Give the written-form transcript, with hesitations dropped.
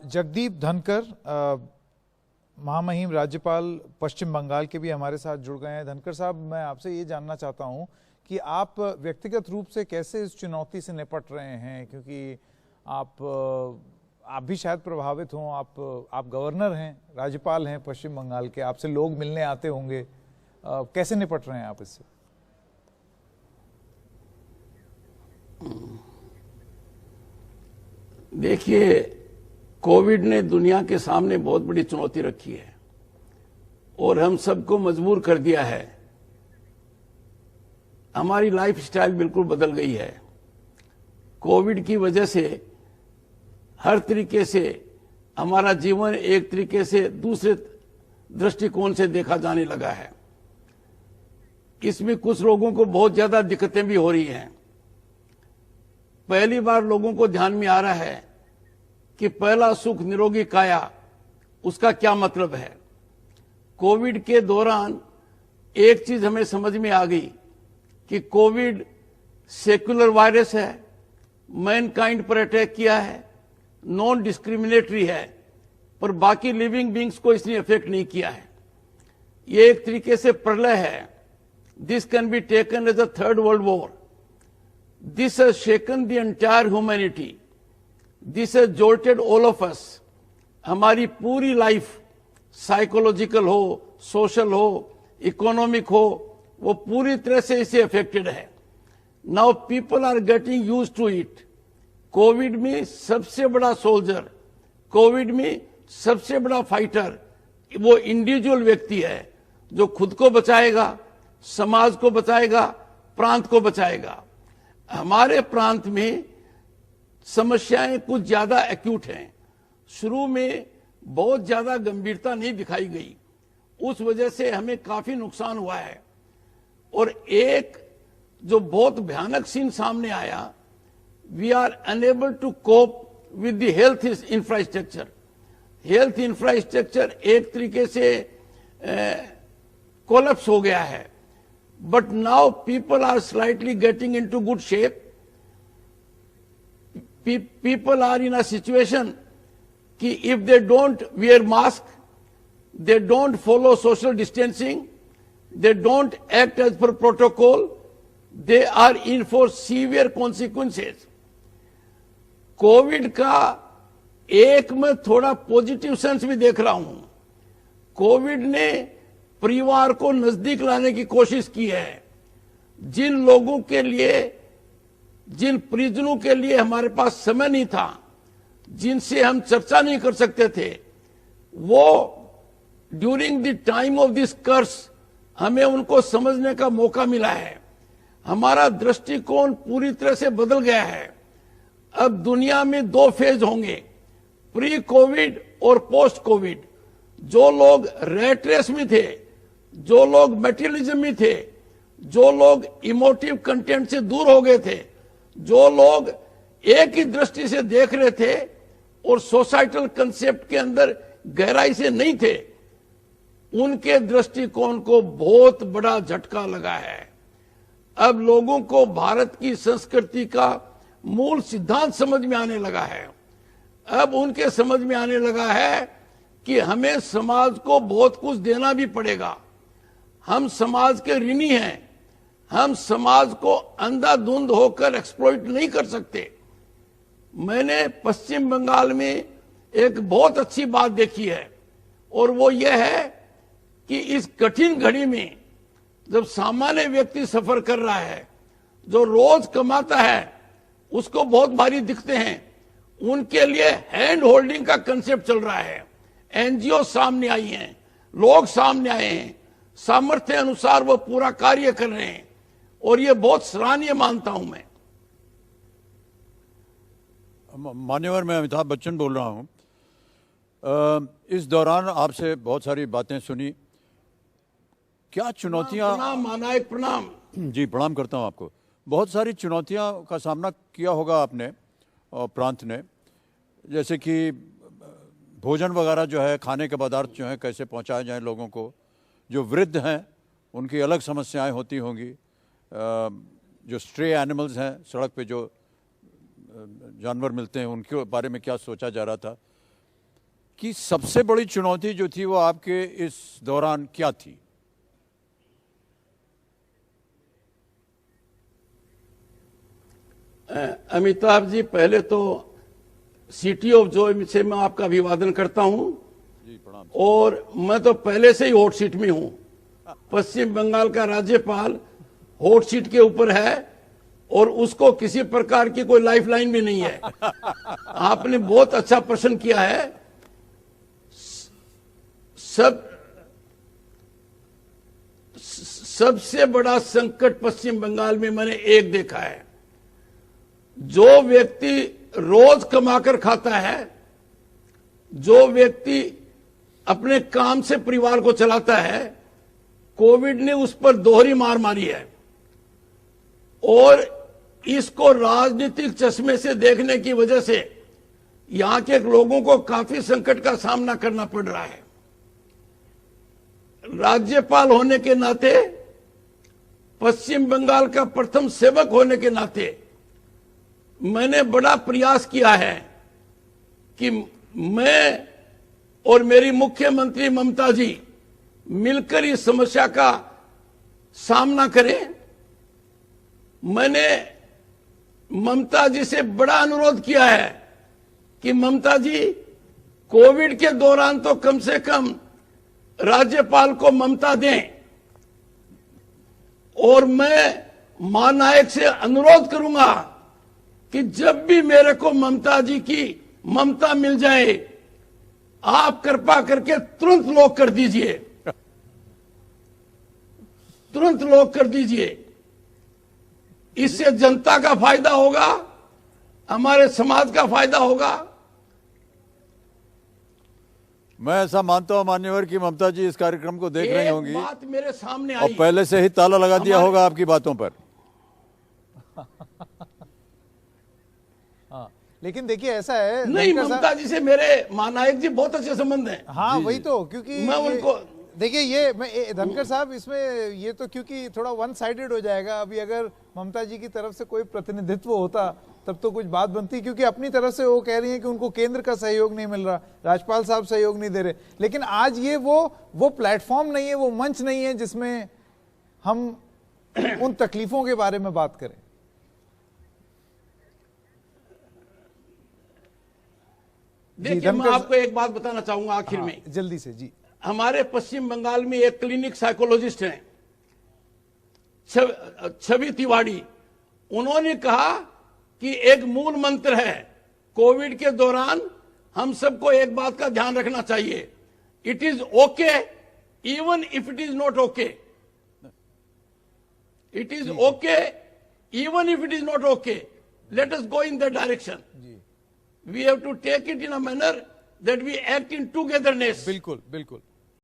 जगदीप धनकर महामहिम राज्यपाल पश्चिम बंगाल के भी हमारे साथ जुड़ गए हैं। धनकर साहब, मैं आपसे ये जानना चाहता हूं कि आप व्यक्तिगत रूप से कैसे इस चुनौती से निपट रहे हैं, क्योंकि आप भी शायद प्रभावित हों। आप गवर्नर हैं, राज्यपाल हैं पश्चिम बंगाल के, आपसे लोग मिलने आते होंगे। कैसे निपट रहे हैं आप इससे? देखिए, कोविड ने दुनिया के सामने बहुत बड़ी चुनौती रखी है और हम सबको मजबूर कर दिया है। हमारी लाइफस्टाइल बिल्कुल बदल गई है। कोविड की वजह से हर तरीके से हमारा जीवन एक तरीके से दूसरे दृष्टिकोण से देखा जाने लगा है। इसमें कुछ लोगों को बहुत ज्यादा दिक्कतें भी हो रही हैं। पहली बार लोगों को ध्यान में आ रहा है कि पहला सुख निरोगी काया, उसका क्या मतलब है। कोविड के दौरान एक चीज हमें समझ में आ गई कि कोविड सेक्युलर वायरस है, मैनकाइंड पर अटैक किया है, नॉन डिस्क्रिमिनेटरी है, पर बाकी लिविंग बींग्स को इसने इफेक्ट नहीं किया है। ये एक तरीके से प्रलय है। This can be taken as a third world war. This has shaken the entire humanity. This has jolted all of us. हमारी पूरी लाइफ, साइकोलॉजिकल हो, सोशल हो, इकोनॉमिक हो, वो पूरी तरह से इससे अफेक्टेड है। Now people are getting use to it. Covid में सबसे बड़ा सोल्जर, कोविड में सबसे बड़ा फाइटर वो इंडिविजुअल व्यक्ति है जो खुद को बचाएगा, समाज को बचाएगा, प्रांत को बचाएगा। हमारे प्रांत में समस्याएं कुछ ज्यादा एक्यूट हैं। शुरू में बहुत ज्यादा गंभीरता नहीं दिखाई गई, उस वजह से हमें काफी नुकसान हुआ है। और एक जो बहुत भयानक सीन सामने आया, we are unable to cope with the health infrastructure. Health infrastructure एक तरीके से कोलैप्स हो गया है। But now people are slightly getting into good shape. People are in a situation कि if they don't wear mask, they don't follow social distancing, they don't act as per protocol, they are in for severe consequences. Covid का एक मैं थोड़ा positive sense भी देख रहा हूं। Covid ने परिवार को नजदीक लाने की कोशिश की है। जिन लोगों के लिए, जिन परिजनों के लिए हमारे पास समय नहीं था, जिनसे हम चर्चा नहीं कर सकते थे, वो during the time of this curse हमें उनको समझने का मौका मिला है। हमारा दृष्टिकोण पूरी तरह से बदल गया है। अब दुनिया में दो फेज होंगे, प्री कोविड और पोस्ट कोविड। जो लोग रैट रेस में थे, जो लोग मटेरियलिज्म में थे, जो लोग इमोटिव कंटेंट से दूर हो गए थे, जो लोग एक ही दृष्टि से देख रहे थे और सोसाइटल कंसेप्ट के अंदर गहराई से नहीं थे, उनके दृष्टिकोण को बहुत बड़ा झटका लगा है। अब लोगों को भारत की संस्कृति का मूल सिद्धांत समझ में आने लगा है। अब उनके समझ में आने लगा है कि हमें समाज को बहुत कुछ देना भी पड़ेगा। हम समाज के ऋणी हैं। हम समाज को अंधाधुंध होकर एक्सप्लॉइट नहीं कर सकते। मैंने पश्चिम बंगाल में एक बहुत अच्छी बात देखी है और वो ये है कि इस कठिन घड़ी में जब सामान्य व्यक्ति सफर कर रहा है, जो रोज कमाता है, उसको बहुत भारी दिखते हैं, उनके लिए हैंड होल्डिंग का कंसेप्ट चल रहा है। एनजीओ सामने आई हैं, लोग सामने आए हैं, सामर्थ्य अनुसार वो पूरा कार्य कर रहे हैं और ये बहुत सराहनीय मानता हूं मैं। मान्यवर, मैं अमिताभ बच्चन बोल रहा हूं। इस दौरान आपसे बहुत सारी बातें सुनी। क्या चुनौतियां? प्रणाम मानायक, प्रणाम जी, प्रणाम करता हूं आपको। बहुत सारी चुनौतियां का सामना किया होगा आपने और प्रांत ने, जैसे कि भोजन वगैरह जो है, खाने के पदार्थ जो है कैसे पहुंचाए जाएं लोगों को। जो वृद्ध हैं उनकी अलग समस्याएं होती होंगी। जो स्ट्रे एनिमल्स हैं, सड़क पे जो जानवर मिलते हैं, उनके बारे में क्या सोचा जा रहा था। कि सबसे बड़ी चुनौती जो थी वो आपके इस दौरान क्या थी? अमिताभ जी, पहले तो सिटी ऑफ जॉय से मैं आपका अभिवादन करता हूं। जी प्रणाम। और मैं तो पहले से ही हॉट सीट में हूं। पश्चिम बंगाल का राज्यपाल हॉट सीट के ऊपर है और उसको किसी प्रकार की कोई लाइफलाइन भी नहीं है। आपने बहुत अच्छा प्रश्न किया है। सबसे बड़ा संकट पश्चिम बंगाल में मैंने एक देखा है। जो व्यक्ति रोज कमाकर खाता है, जो व्यक्ति अपने काम से परिवार को चलाता है, कोविड ने उस पर दोहरी मार मारी है। और इसको राजनीतिक चश्मे से देखने की वजह से यहां के लोगों को काफी संकट का सामना करना पड़ रहा है। राज्यपाल होने के नाते, पश्चिम बंगाल का प्रथम सेवक होने के नाते मैंने बड़ा प्रयास किया है कि मैं और मेरी मुख्यमंत्री ममता जी मिलकर इस समस्या का सामना करें। मैंने ममता जी से बड़ा अनुरोध किया है कि ममता जी, कोविड के दौरान तो कम से कम राज्यपाल को ममता दें। और मैं महानायक से अनुरोध करूंगा कि जब भी मेरे को ममता जी की ममता मिल जाए, आप कृपा करके तुरंत लॉक कर दीजिए, तुरंत लॉक कर दीजिए। इससे जनता का फायदा होगा, हमारे समाज का फायदा होगा। मैं ऐसा मानता हूं मान्यवर कि ममता जी इस कार्यक्रम को देख रही होंगी बात मेरे सामने और आई, पहले से ही ताला लगा दिया होगा आपकी बातों पर। हाँ, लेकिन देखिए ऐसा है, नहीं, ममता जी से मेरे महानायक जी बहुत अच्छे संबंध हैं। हाँ वही तो, क्योंकि मैं उनको देखिए ये मैं धनखड़ साहब, इसमें ये तो क्योंकि थोड़ा वन साइडेड हो जाएगा। अभी अगर ममता जी की तरफ से कोई प्रतिनिधित्व होता तब तो कुछ बात बनती, क्योंकि अपनी तरफ से वो कह रही हैं कि उनको केंद्र का सहयोग नहीं मिल रहा, राज्यपाल साहब सहयोग नहीं दे रहे। लेकिन आज ये वो प्लेटफॉर्म नहीं है, वो मंच नहीं है जिसमें हम उन तकलीफों के बारे में बात करें। देखिए, मैं आपको एक बात बताना चाहूंगा आखिर में, जल्दी से जी। हमारे पश्चिम बंगाल में एक क्लिनिक साइकोलॉजिस्ट हैं, छवि तिवारी। उन्होंने कहा कि एक मूल मंत्र है कोविड के दौरान, हम सबको एक बात का ध्यान रखना चाहिए, it is okay even if it is not okay. It is okay even if it is not okay, let us go in that direction. We have to take it in a manner that we act in togetherness. बिल्कुल बिल्कुल।